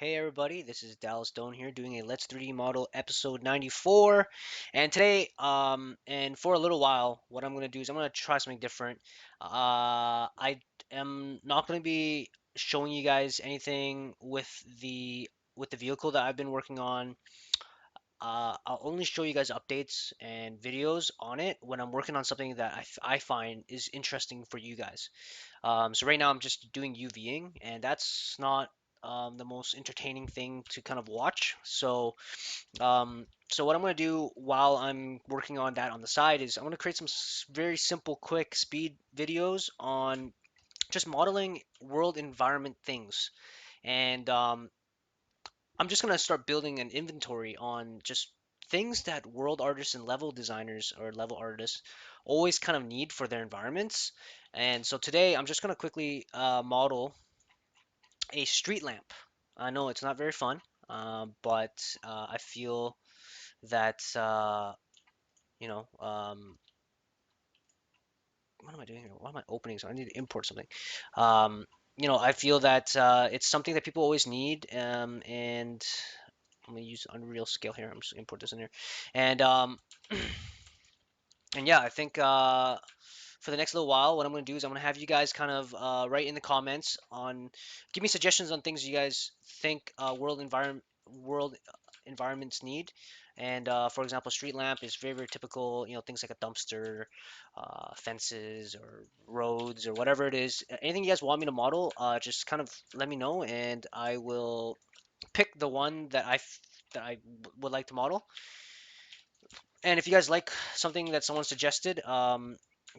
Hey everybody, this is Dallas Stone here doing a Let's 3D Model episode 94. And today, and for a little while, what I'm going to do is I'm going to try something different. I am not going to be showing you guys anything with the vehicle that I've been working on. I'll only show you guys updates and videos on it when I'm working on something that I find is interesting for you guys. So right now I'm just doing UVing, and that's not the most entertaining thing to kind of watch. So what I'm going to do while I'm working on that on the side is I'm going to create some very simple, quick speed videos on just modeling world environment things. And I'm just going to start building an inventory on just things that world artists and level designers or level artists always kind of need for their environments. And so today I'm just going to quickly model a street lamp. I know it's not very fun, but I feel that you know, what am I doing here? Why am I opening? So I need to import something. Um, I feel that it's something that people always need, and let me use Unreal Scale here. I'm just gonna import this in here, and and yeah, I think for the next little while, what I'm going to do is I'm going to have you guys kind of write in the comments on, give me suggestions on things you guys think world environments need. And for example, street lamp is very, very typical. Things like a dumpster, fences, or roads, or whatever it is. Anything you guys want me to model, just kind of let me know, and I will pick the one would like to model. And if you guys like something that someone suggested,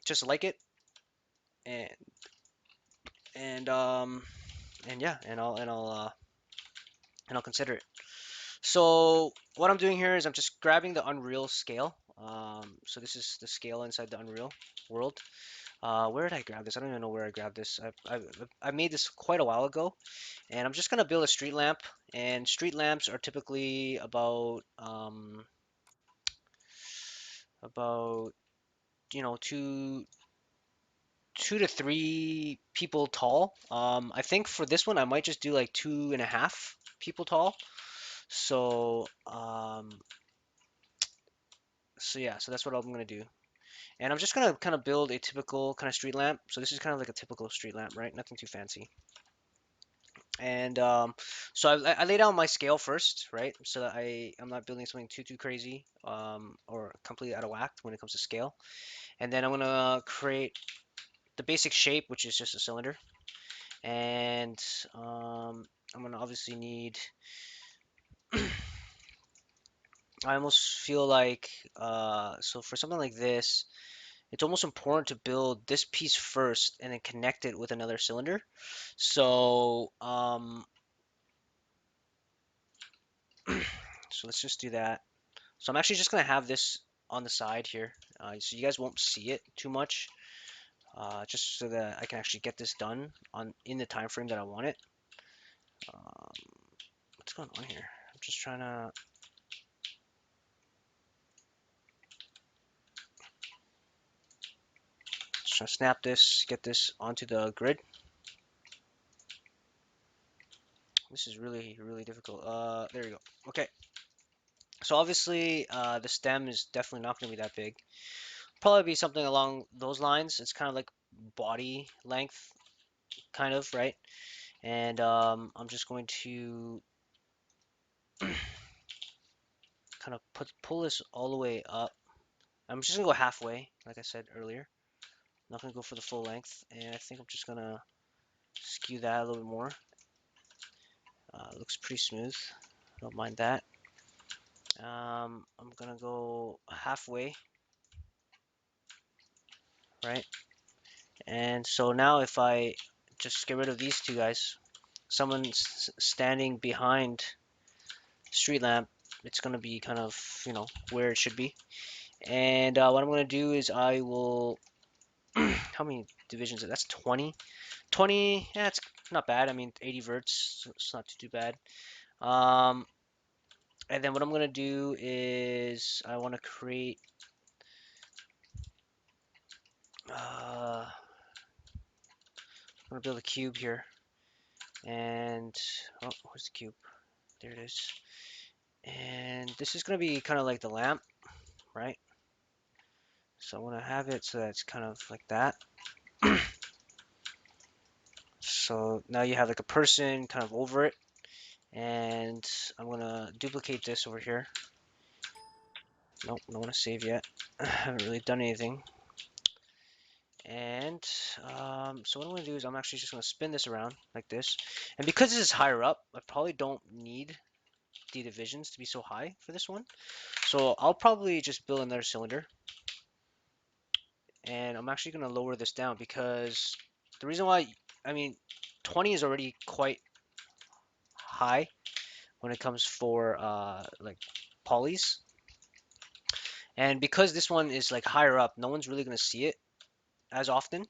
just like it, and and um and yeah, and I'll consider it. So what I'm doing here is I'm just grabbing the Unreal scale. So this is the scale inside the Unreal world. Where did I grab this? I don't even know where I grabbed this. I made this quite a while ago, and I'm just gonna build a street lamp. And street lamps are typically about two to three people tall. I think for this one I might just do like 2.5 people tall. So yeah, so that's what I'm gonna do. And I'm just gonna kind of build a typical kind of street lamp. So this is kind of like a typical street lamp, right? Nothing too fancy. And so I laid out my scale first, right? So that I'm not building something too crazy or completely out of whack when it comes to scale. And then I'm gonna create the basic shape, which is just a cylinder. And I'm gonna obviously need. I almost feel like so for something like this, it's almost important to build this piece first and then connect it with another cylinder. So so let's just do that. So I'm actually just gonna have this on the side here, so you guys won't see it too much, just so that I can actually get this done in the time frame that I want it. Um, what's going on here? I'm just trying to. Snap this, get this onto the grid. This is really, really difficult. There you go. Okay. So obviously, the stem is definitely not going to be that big. Probably be something along those lines. It's kind of like body length, kind of, right? And I'm just going to kind of pull this all the way up. I'm just gonna go halfway, like I said earlier. I'm not gonna go for the full length, and I think I'm just gonna skew that a little bit more. Looks pretty smooth. Don't mind that. I'm gonna go halfway, right? And so now if I just get rid of these two guys, someone's standing behind street lamp, it's gonna be kind of, where it should be. And what I'm gonna do is I will, how many divisions? That's 20. 20, yeah, it's not bad. I mean, 80 verts, so it's not too bad. Um, and then what I'm gonna do is I want to create, I'm gonna build a cube here. And oh, where's the cube? There it is. And this is gonna be kind of like the lamp, right? So I want to have it so that it's kind of like that. So now you have like a person kind of over it, and I'm gonna duplicate this over here. Nope, don't want to save yet. I haven't really done anything. And so what I'm gonna do is I'm actually just gonna spin this around like this. And because this is higher up, I probably don't need the divisions to be so high for this one. So I'll probably just build another cylinder. And I'm actually gonna lower this down because the reason why, I mean, 20 is already quite high when it comes for like polys. And because this one is like higher up, no one's really gonna see it as often.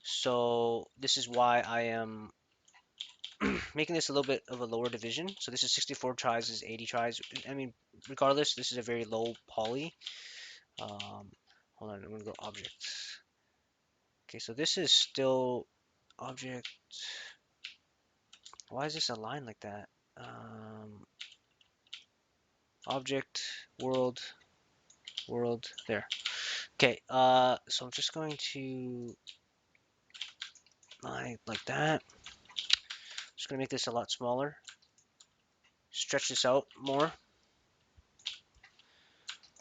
So this is why I am making this a little bit of a lower division. So this is 64 tries, this is 80 tries. I mean, regardless, this is a very low poly. Hold on, I'm gonna go objects. Okay, so this is still object. Why is this aligned like that? Object, world, world, there. Okay, so I'm just going to like that. Just gonna make this a lot smaller. Stretch this out more,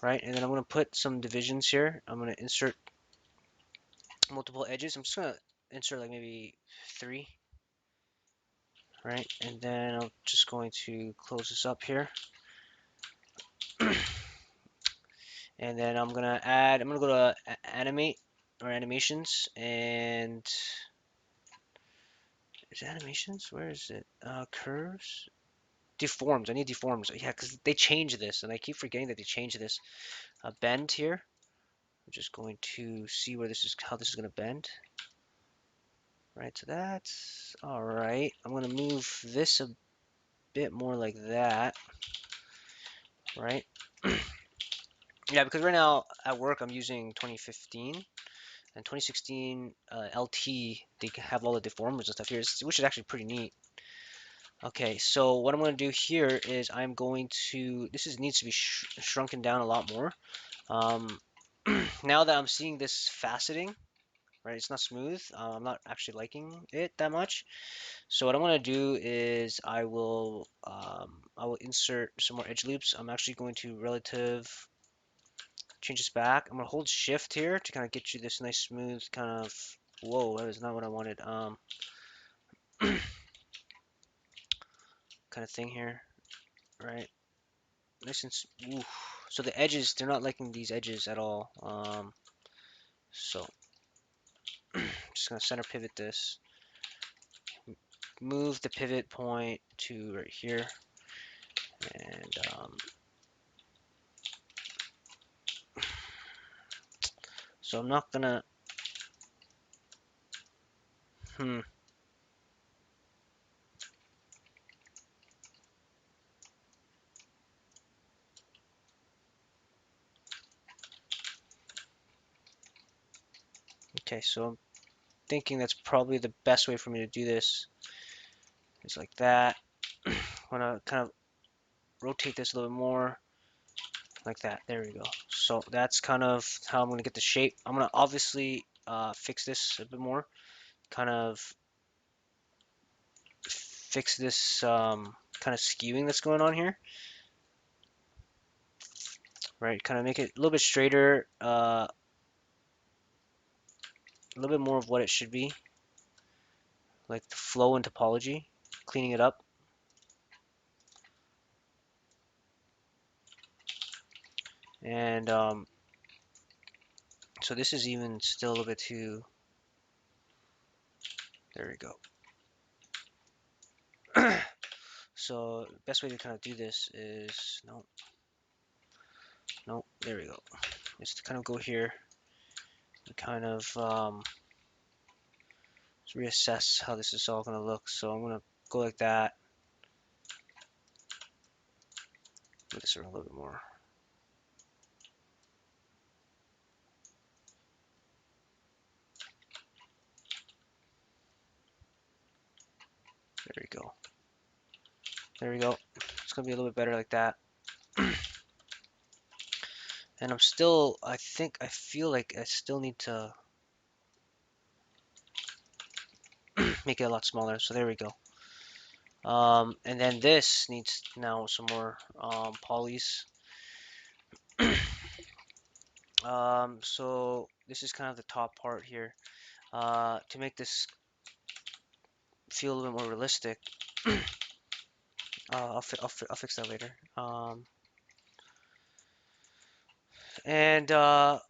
right? And then I'm gonna put some divisions here. I'm gonna insert multiple edges. I'm just gonna insert like maybe 3, right? And then I'm just going to close this up here. And then I'm gonna go to animate or animations, and is it animations? Where is it? Curves? Deforms. I need deforms. Yeah, because they changed this, and I keep forgetting that they changed this. Bend here. I'm just going to see where this is, how this is gonna bend. Right, so that's all right. I'm gonna move this a bit more like that, right? Yeah, because right now at work I'm using 2015 and 2016 LT. They have all the deformers and stuff here, which is actually pretty neat. Okay, so what I'm going to do here is I'm going to, this is needs to be shrunken down a lot more. Now that I'm seeing this faceting, right, it's not smooth. I'm not actually liking it that much. So what I'm going to do is I will insert some more edge loops. I'm actually going to relative change this back. I'm going to hold shift here to kind of get you this nice smooth kind of, whoa, that is not what I wanted. Kind of thing here, right? Nice and oof. So the edges, they're not liking these edges at all. So I'm just gonna center pivot this, move the pivot point to right here, and so I'm not gonna, hmm. Okay, so I'm thinking that's probably the best way for me to do this. Is like that. I'm gonna kind of rotate this a little bit more, like that. There we go. So that's kind of how I'm gonna get the shape. I'm gonna obviously fix this a bit more, kind of fix this kind of skewing that's going on here, right? Kind of make it a little bit straighter, a little bit more of what it should be, like the flow and topology, cleaning it up. And so this is even still a little bit too, there we go. So best way to kind of do this is, no, no, there we go. Is to kind of go here and kind of reassess how this is all going to look. So I'm going to go like that. Move this around a little bit more. There we go. There we go. It's gonna be a little bit better like that. And I'm still, I feel like I still need to make it a lot smaller. So there we go. And then this needs now some more polys. So this is kind of the top part here. To make this feel a little bit more realistic, I'll fix that later. And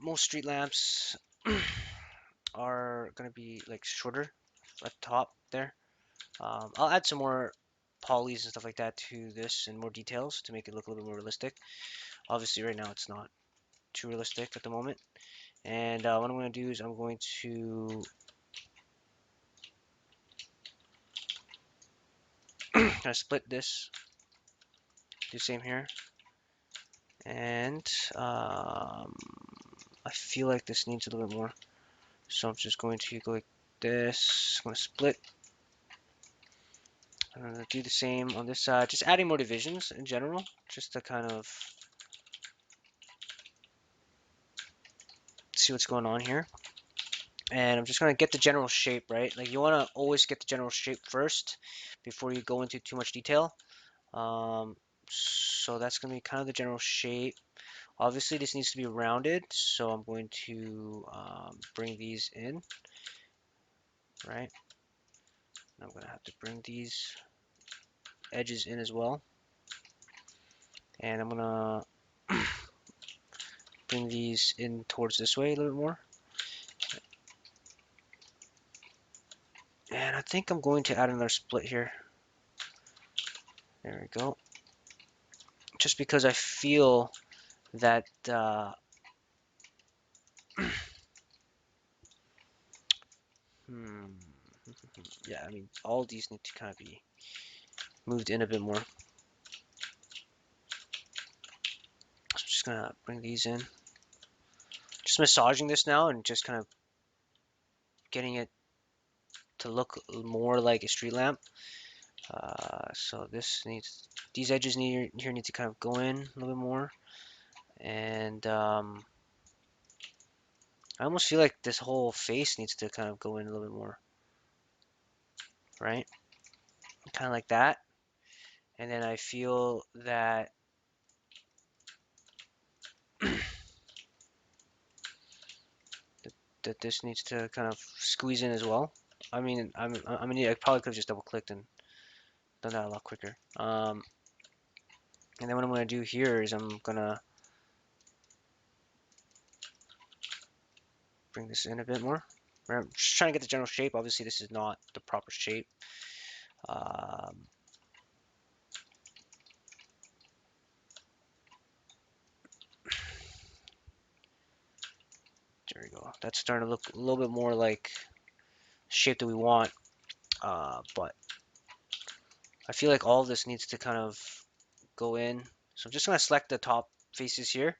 most street lamps are gonna be like shorter at the top there. I'll add some more polys and stuff like that to this and more details to make it look a little bit more realistic. Obviously, right now it's not too realistic at the moment. And what I'm going to do is I'm going to kind of split this, do the same here. And I feel like this needs a little bit more. So I'm just going to go like this. I'm going to split. I'm going to do the same on this side. Just adding more divisions in general, just to kind of see what's going on here. And I'm just going to get the general shape, right? Like you want to always get the general shape first before you go into too much detail. So that's going to be kind of the general shape. Obviously, this needs to be rounded, so I'm going to bring these in, right? I'm going to have to bring these edges in as well. And I'm going to bring these in towards this way a little bit more. And I think I'm going to add another split here. There we go. Just because I feel that yeah, I mean, all these need to kind of be moved in a bit more. So I'm just gonna bring these in. Just massaging this now and just kind of getting it to look more like a street lamp. So these edges here need to kind of go in a little bit more. And I almost feel like this whole face needs to kind of go in a little bit more, right? Kind of like that. And then I feel that that this needs to kind of squeeze in as well. I mean, I probably could have just double clicked and done that a lot quicker. And then what I'm gonna do here is I'm gonna bring this in a bit more. I'm just trying to get the general shape. Obviously, this is not the proper shape. Um, there we go. That's starting to look a little bit more like shape that we want. But I feel like all of this needs to kind of go in. So I'm just going to select the top faces here,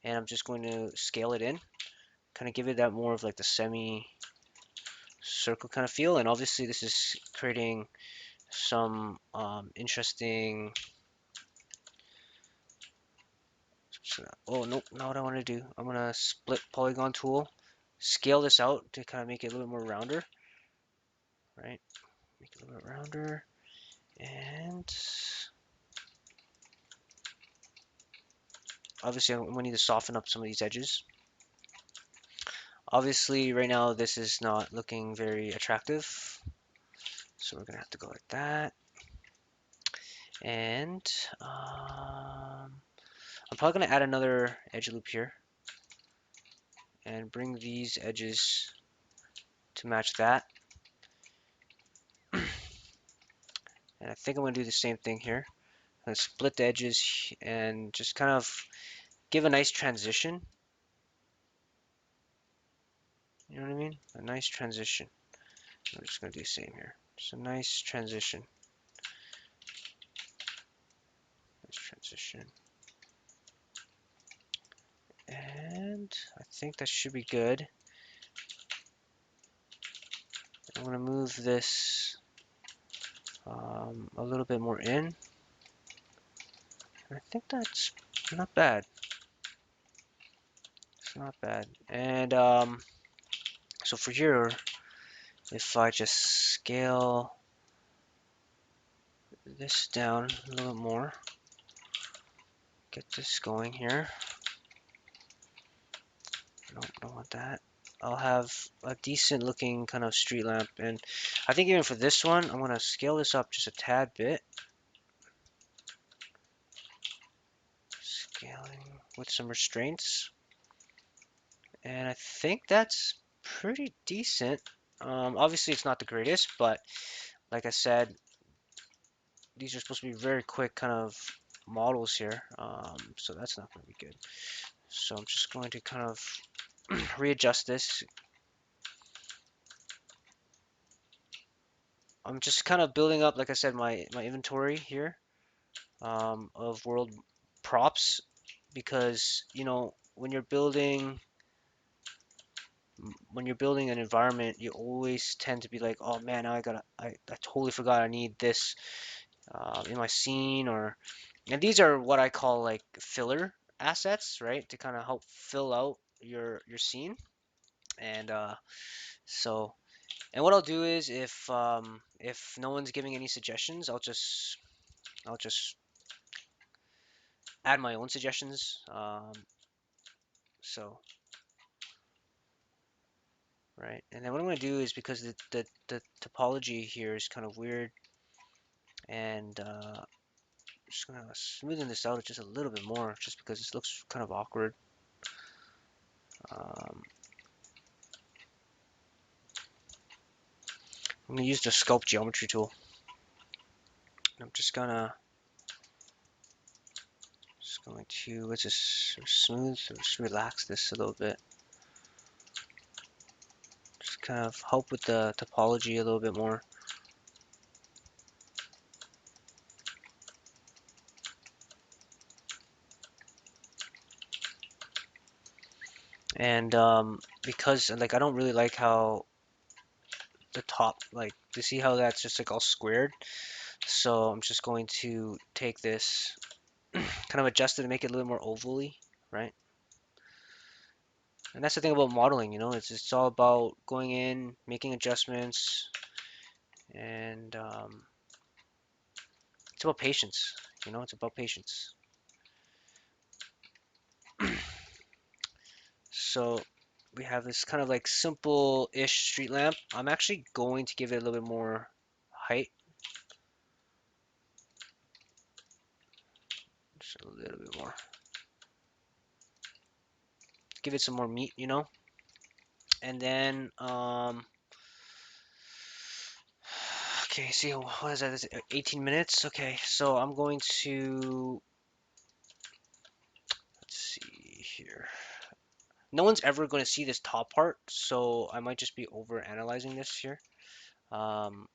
and I'm just going to scale it in, kind of give it that more of like the semi-circle kind of feel. And obviously this is creating some interesting... Oh, nope, not what I want to do. I'm going to split polygon tool, scale this out to kind of make it a little bit more rounder, right? Make it a little bit rounder. And obviously I'm going to need to soften up some of these edges. Obviously right now this is not looking very attractive, so we're going to have to go like that. And I'm probably going to add another edge loop here and bring these edges to match that. And I think I'm going to do the same thing here. I'm going to split the edges and just kind of give a nice transition. You know what I mean? A nice transition. I'm just going to do the same here. Just a nice transition. Nice transition. And I think that should be good. I'm going to move this a little bit more in. I think that's not bad. It's not bad. And so for here, if I just scale this down a little more, get this going here. No, don't want that. I'll have a decent looking kind of street lamp, and I think even for this one, I'm gonna scale this up just a tad bit. Scaling with some restraints, and I think that's pretty decent. Obviously, it's not the greatest, but like I said, these are supposed to be very quick kind of models here, so that's not going to be good. So I'm just going to kind of readjust this. I'm just kind of building up, like I said, my inventory here of world props because when you're building an environment, you always tend to be like, oh man, I totally forgot I need this in my scene, and these are what I call like filler assets, right? To kind of help fill out your scene. And so, and what I'll do is if no one's giving any suggestions, I'll just add my own suggestions. So right, and then what I'm going to do is because the topology here is kind of weird, and just going to smoothen this out just a little bit more, just because this looks kind of awkward. Um, I'm going to use the sculpt geometry tool. I'm just going to let's just smooth, just relax this a little bit. Just kind of help with the topology a little bit more. And because like I don't really like how the top, like, to see how that's just like all squared. So I'm just going to take this, kind of adjust it to make it a little more ovally, right? And that's the thing about modeling, it's all about going in, making adjustments, and it's about patience. It's about patience. So we have this kind of like simple-ish street lamp. I'm actually going to give it a little bit more height, just a little bit more. Give it some more meat. And then, okay, see, what is that? Is it 18 minutes? Okay, so I'm going to, let's see here. No one's ever going to see this top part, so I might just be over analyzing this here. Um,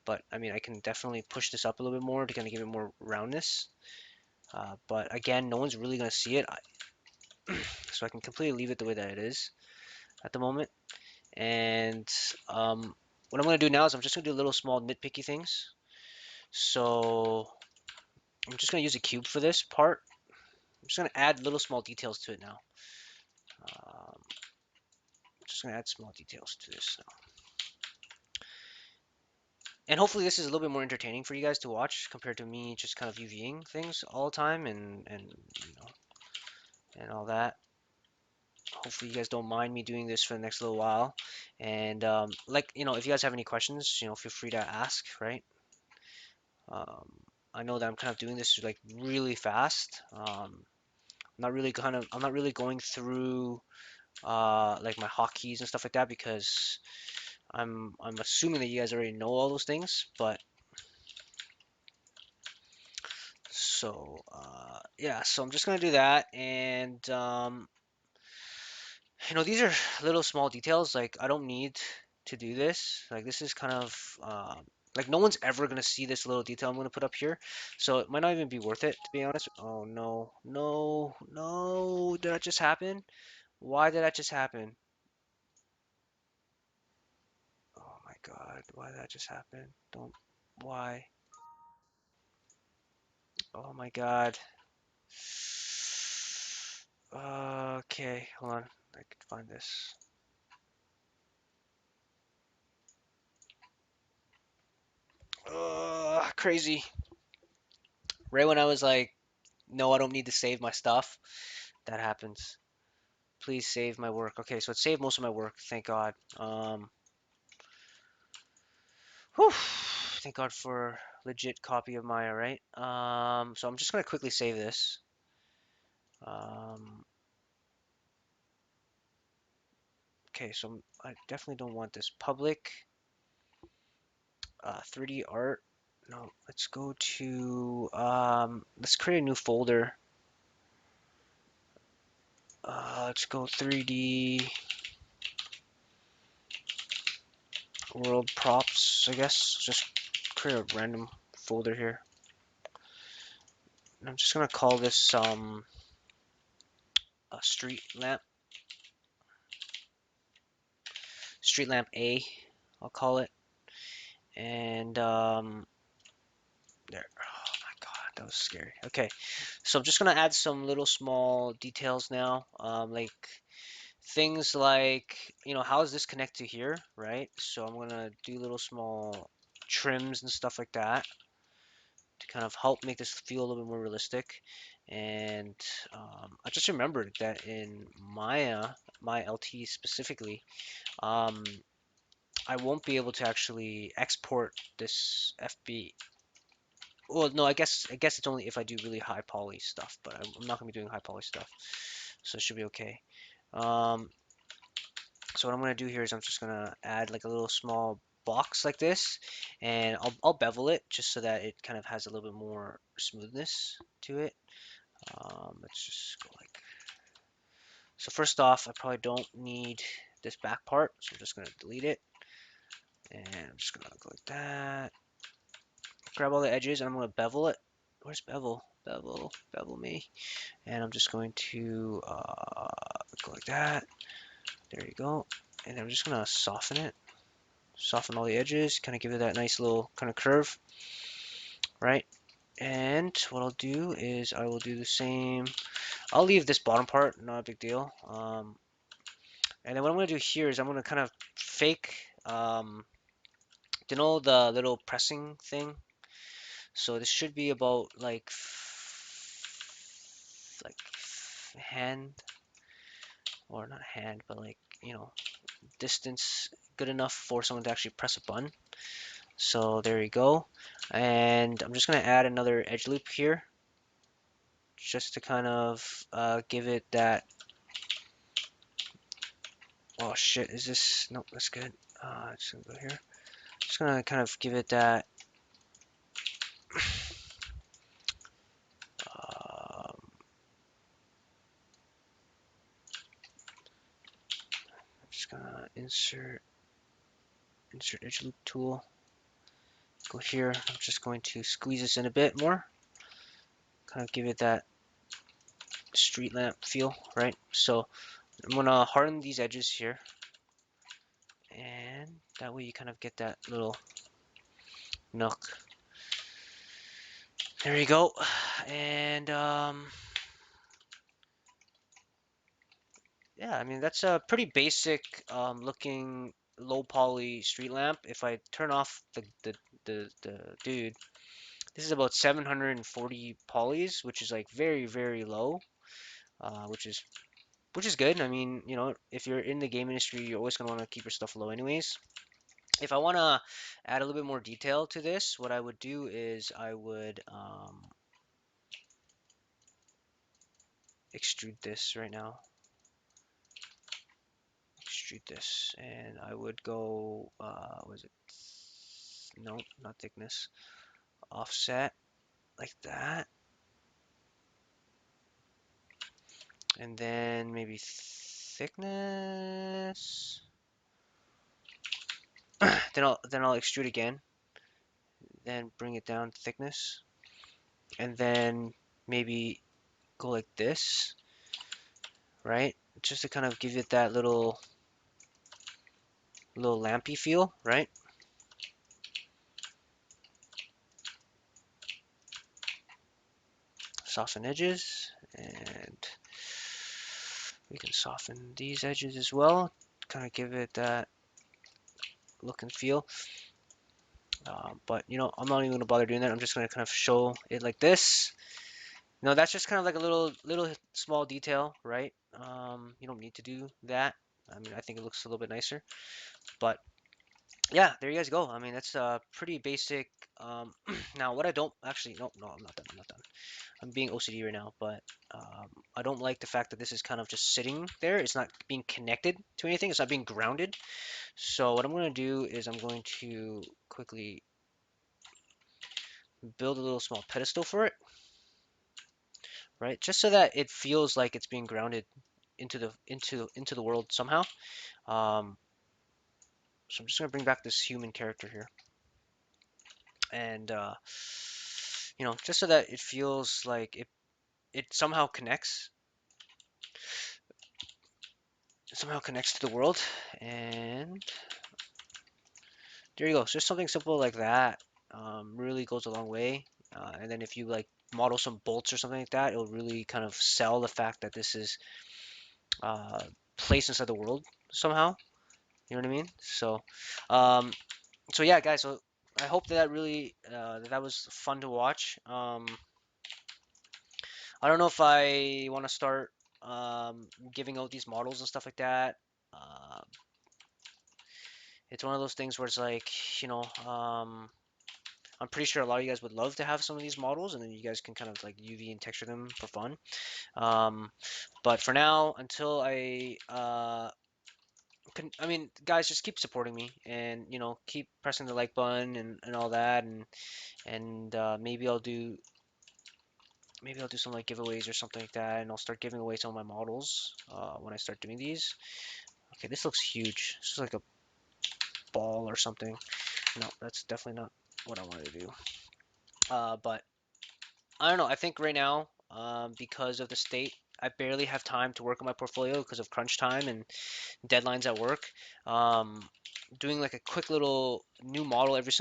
but I mean, I can definitely push this up a little bit more to kind of give it more roundness. But again, no one's really going to see it, so I can completely leave it the way that it is at the moment. And what I'm going to do now is I'm just going to do little small nitpicky things. So I'm just going to use a cube for this part. I'm just going to add little small details to it now. Um, just going to add small details to this now. And hopefully this is a little bit more entertaining for you guys to watch compared to me just kind of UVing things all the time and all that. Hopefully you guys don't mind me doing this for the next little while. And like, if you guys have any questions, feel free to ask, right? Um, I know that I'm kind of doing this like really fast. I'm not really going through like my hotkeys and stuff like that because I'm assuming that you guys already know all those things. But so yeah, so I'm just gonna do that, and these are little small details. Like I don't need to do this. Like this is kind of like no one's ever gonna see this little detail I'm gonna put up here, so it might not even be worth it to be honest. Oh no, no, no! Did that just happen? Why did that just happen? Oh my God, why did that just happen? Don't. Why? Oh my God. Okay, hold on. I can find this. Crazy. Right when I was like, no, I don't need to save my stuff, that happens. Please save my work. Okay, so it saved most of my work. Thank God. Whew, thank God for legit copy of Maya, right? So I'm just gonna quickly save this. Um, okay, so I definitely don't want this public 3D art. No, let's go to let's create a new folder. Let's go 3D world props, I guess. Just create a random folder here. And I'm just gonna call this a street lamp A, I'll call it. And there. Oh my God, that was scary. Okay, so I'm just gonna add some little small details now, like things like, how does this connect to here, right? So I'm gonna do little small trims and stuff like that to kind of help make this feel a little bit more realistic. And I just remembered that in Maya, my LT specifically, um, I won't be able to actually export this FB. Well, no, I guess it's only if I do really high poly stuff, but I'm not gonna be doing high poly stuff, so it should be okay. Um, so what I'm gonna do here is I'm just gonna add like a little small box like this, and I'll bevel it just so that it kind of has a little bit more smoothness to it. Let's just go like. So first off, I probably don't need this back part, so I'm just gonna delete it, and I'm just gonna go like that. Grab all the edges, and I'm gonna bevel it. Where's bevel? Bevel me. And I'm just going to go like that. There you go. And I'm just gonna soften it. Soften all the edges, kind of give it that nice little kind of curve, right? And what I'll do is I will do the same. I'll leave this bottom part, not a big deal. And then what I'm gonna do here is I'm gonna kind of fake, you know, the little pressing thing. So this should be about like hand, or not hand, but like, distance good enough for someone to actually press a button. So there you go. And I'm just going to add another edge loop here just to kind of give it that. Oh shit, is this? Nope, that's good. Just going to go here. Just going to kind of give it that. Um, I'm just going to insert edge loop tool. Go here. I'm just going to squeeze this in a bit more. Kind of give it that street lamp feel, right? So I'm going to harden these edges here. And that way you kind of get that little nook. There you go. And yeah, I mean that's a pretty basic looking low poly street lamp. If I turn off the dude, this is about 740 polys, which is like very very low, which is good. I mean, if you're in the game industry, you're always gonna want to keep your stuff low anyways. If I want to add a little bit more detail to this, what I would do is I would extrude this right now. Extrude this, and I would go, was it? No, not thickness. Offset like that, and then maybe thickness. then I'll extrude again, then bring it down to thickness, and then maybe go like this, right? Just to kind of give it that little lampy feel, right? soften edges, and we can soften these edges as well, kind of give it that look and feel. But you know, I'm not even gonna bother doing that. I'm just gonna kind of show it like this. No, that's just kind of like a little small detail, right? You don't need to do that. I mean, I think it looks a little bit nicer. But yeah, there you guys go. I mean, that's pretty basic. Now, what I don't actually, no, I'm not done. I'm not done. I'm being OCD right now, but I don't like the fact that this is kind of just sitting there. It's not being connected to anything. It's not being grounded. So what I'm going to do is I'm going to quickly build a little small pedestal for it, right? Just so that it feels like it's being grounded into the world somehow. Um, so I'm just gonna bring back this human character here, and you know, just so that it feels like it somehow connects to the world. And there you go. So just something simple like that really goes a long way. And then if you like model some bolts or something like that, it'll really kind of sell the fact that this is uh, placed inside the world somehow. You know what I mean? Um, so yeah, guys. So I hope that really that was fun to watch. I don't know if I want to start giving out these models and stuff like that. Uh, it's one of those things where it's like, you know, I'm pretty sure a lot of you guys would love to have some of these models, and then you guys can kind of like UV and texture them for fun. Um, but for now, until I mean, guys, just keep supporting me, and you know, keep pressing the like button and all that, and maybe I'll do some like giveaways or something like that, and I'll start giving away some of my models when I start doing these. Okay, this looks huge. This is like a ball or something. No, that's definitely not what I wanted to do. But I don't know. I think right now, because of the state, I barely have time to work on my portfolio because of crunch time and deadlines at work. Um, Doing like a quick little new model every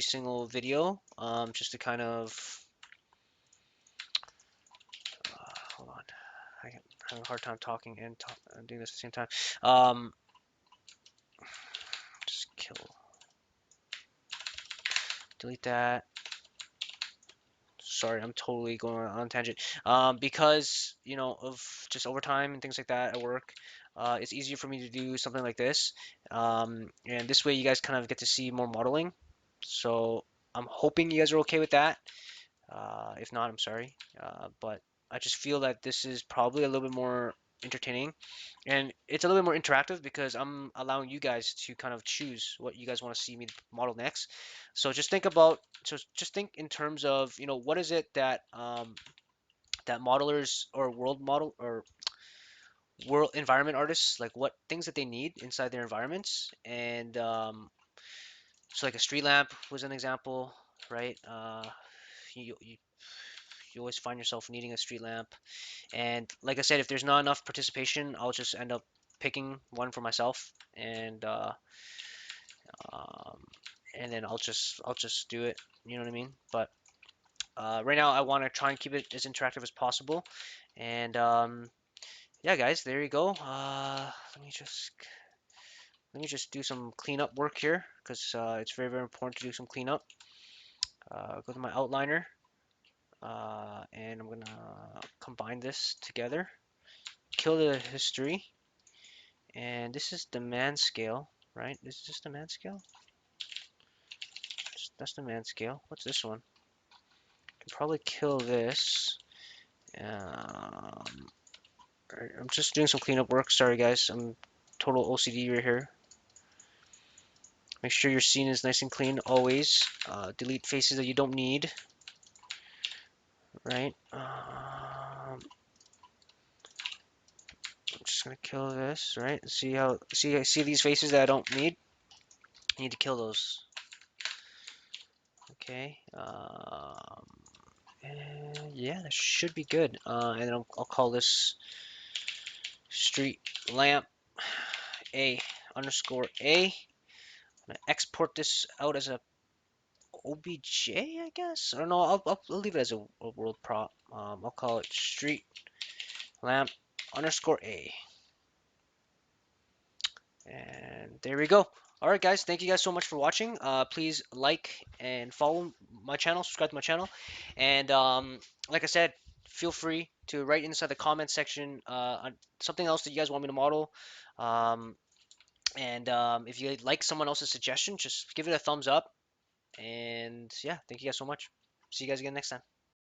single video, just to kind of hold on. I'm having a hard time talking and doing this at the same time. Um, just delete that. Sorry, I'm totally going on a tangent. Because you know of just overtime and things like that at work, it's easier for me to do something like this. And this way, you guys kind of get to see more modeling. So I'm hoping you guys are okay with that. If not, I'm sorry. But I just feel that this is probably a little bit more entertaining, and it's a little bit more interactive because I'm allowing you guys to kind of choose what you guys want to see me model next. So just think in terms of, you know, what is it that that modelers or world environment artists, like what things that they need inside their environments. And so like a street lamp was an example, right? You always find yourself needing a street lamp. And like I said, if there's not enough participation, I'll just end up picking one for myself, um, and then I'll just do it. You know what I mean? But right now, I want to try and keep it as interactive as possible. And yeah, guys, there you go. Let me just do some cleanup work here because it's very very important to do some cleanup. Go to my outliner, and I'm gonna combine this together. Kill the history. And this is demand scale, right? Is this demand scale? That's demand scale. What's this one? Can probably kill this. Um, I'm just doing some cleanup work. Sorry, guys. I'm total OCD right here. Make sure your scene is nice and clean always. Delete faces that you don't need, right? I'm just gonna kill this, right? See these faces that I don't need? I need to kill those. Okay. Yeah, that should be good. And then I'll call this street lamp A underscore A. I'm gonna export this out as a OBJ, I guess. I don't know. I'll leave it as a world prop. I'll call it street lamp underscore A. And there we go. All right, guys. Thank you guys so much for watching. Please like and follow my channel, subscribe to my channel, and like I said, feel free to write inside the comment section something else that you guys want me to model. Um, and if you like someone else's suggestion, just give it a thumbs up. And yeah, thank you guys so much. See you guys again next time.